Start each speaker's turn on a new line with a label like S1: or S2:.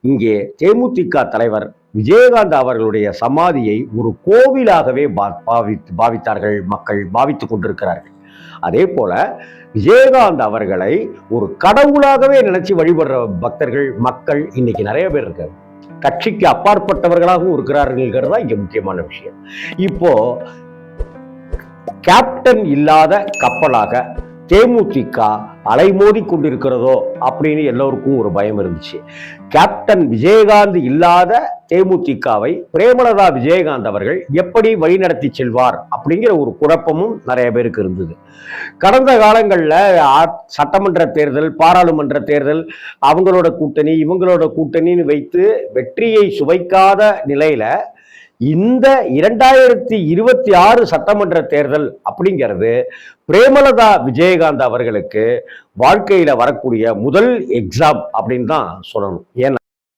S1: இங்கே தேமுதிக தலைவர் விஜயகாந்த் அவர்களுடைய சமாதியை ஒரு கோவிலாகவே பாவித்தார்கள், மக்கள் பாவித்துக் கொண்டிருக்கிறார்கள். அதே போல விஜயகாந்த் அவர்களை ஒரு கடவுளாகவே நினைச்சு வழிபடுற பக்தர்கள், மக்கள் இன்னைக்கு நிறைய பேர் இருக்காங்க. கட்சிக்கு அப்பாற்பட்டவர்களாகவும் இருக்கிறார்கள் தான் இங்க முக்கியமான விஷயம். இப்போ கேப்டன் இல்லாத கப்பலாக தேமுதிக அலைமோதி கொண்டிருக்கிறதோ அப்படின்னு எல்லோருக்கும் ஒரு பயம் இருந்துச்சு. கேப்டன் விஜயகாந்த் இல்லாத தேமுதிகவை பிரேமலதா விஜயகாந்த் அவர்கள் எப்படி வழிநடத்தி செல்வார் அப்படிங்கிற ஒரு குழப்பமும் நிறைய பேருக்கு இருந்தது. கடந்த காலங்களில் சட்டமன்ற தேர்தல், பாராளுமன்ற தேர்தல், அவங்களோட கூட்டணி இவங்களோட கூட்டணின்னு வைத்து வெற்றியை சுவைக்காத நிலையில இந்த 2026 சட்டமன்ற தேர்தல் அப்படிங்கிறது பிரேமலதா விஜயகாந்த் அவர்களுக்கு வாழ்க்கையில வரக்கூடிய முதல் எக்ஸாம் அப்படின்னு தான் சொல்லணும். ஏன்னா